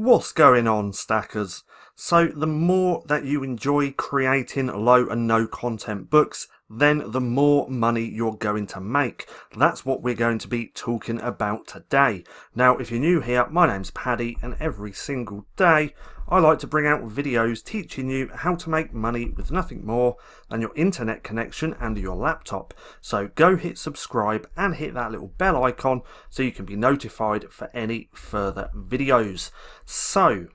What's going on, stackers? So the more that you enjoy creating low and no content books, then the more money you're going to make. That's what we're going to be talking about today. Now, if you're new here, my name's Paddy, and every single day I like to bring out videos teaching you how to make money with nothing more than your internet connection and your laptop. So go hit subscribe and hit that little bell icon so you can be notified for any further videos. So,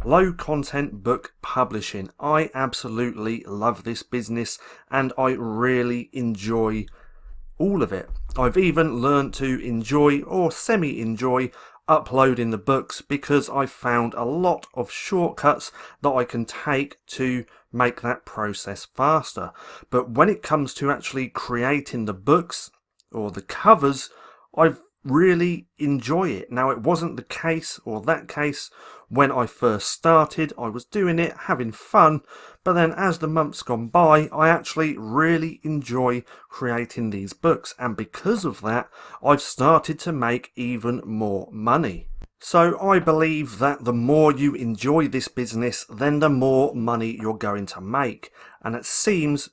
low content book publishing. I absolutely love this business and I really enjoy all of it. I've even learned to enjoy or semi-enjoy uploading the books because I've found a lot of shortcuts that I can take to make that process faster. But when it comes to actually creating the books or the covers, I really enjoy it. Now, it wasn't the case or that case when I first started. I was doing it, having fun, but then as the months gone by, I actually really enjoy creating these books, and because of that, I've started to make even more money. So I believe that the more you enjoy this business, then the more money you're going to make, and it seems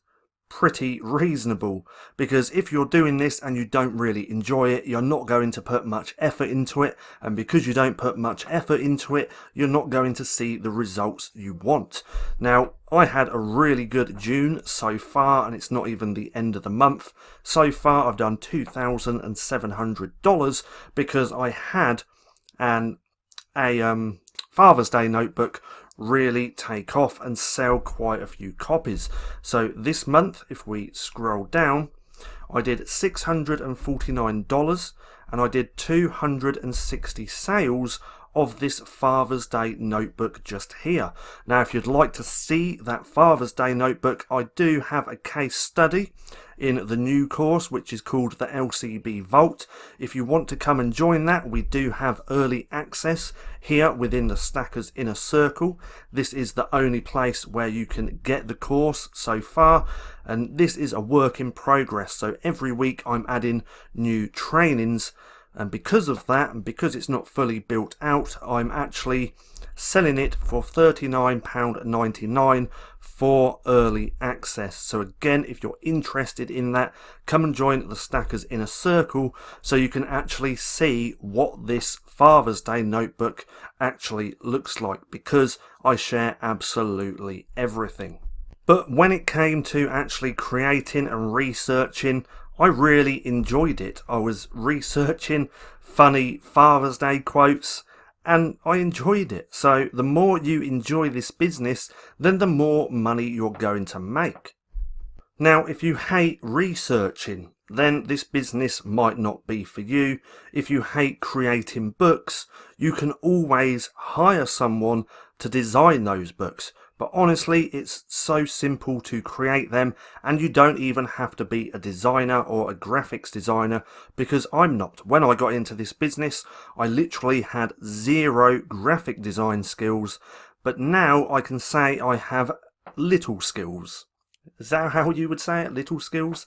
pretty reasonable, because if you're doing this and you don't really enjoy it, you're not going to put much effort into it, and because you don't put much effort into it, you're not going to see the results you want. Now, I had a really good June so far, and it's not even the end of the month. So far I've done $2,700 because I had a Father's Day notebook really take off and sell quite a few copies. So this month, if we scroll down, I did $649 and I did 260 sales of this Father's Day notebook just here. Now, if you'd like to see that Father's Day notebook, I do have a case study in the new course, which is called the LCB Vault. If you want to come and join that, we do have early access here within the Stackers Inner Circle. This is the only place where you can get the course so far, and this is a work in progress. So every week I'm adding new trainings, and because of that, and because it's not fully built out, I'm actually selling it for £39.99 for early access. So again, if you're interested in that, come and join the Stackers Inner Circle so you can actually see what this Father's Day notebook actually looks like, because I share absolutely everything. But when it came to actually creating and researching, I really enjoyed it. I was researching funny Father's Day quotes and I enjoyed it. So the more you enjoy this business, then the more money you're going to make. Now, if you hate researching, then this business might not be for you. If you hate creating books, you can always hire someone to design those books. But honestly, it's so simple to create them, and you don't even have to be a designer or a graphics designer, because I'm not. When I got into this business, I literally had zero graphic design skills, but now I can say I have little skills. Is that how you would say it? Little skills?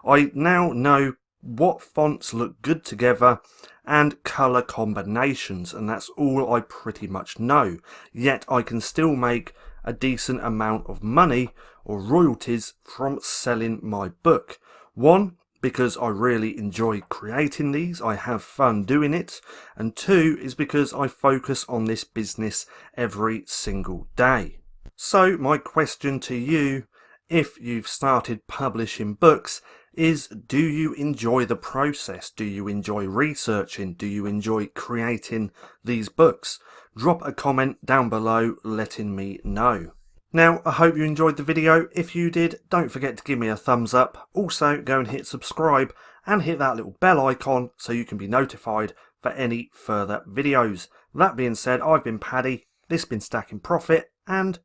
I now know what fonts look good together and colour combinations, and that's all I pretty much know. Yet I can still make a decent amount of money or royalties from selling my book. One, because I really enjoy creating these, I have fun doing it, and two is because I focus on this business every single day. So my question to you, if you've started publishing books, is do you enjoy the process? Do you enjoy researching? Do you enjoy creating these books? Drop a comment down below letting me know. Now, I hope you enjoyed the video. If you did, don't forget to give me a thumbs up. Also, go and hit subscribe and hit that little bell icon so you can be notified for any further videos. That being said, I've been Paddy, this has been Stacking Profit, and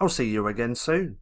I'll see you again soon.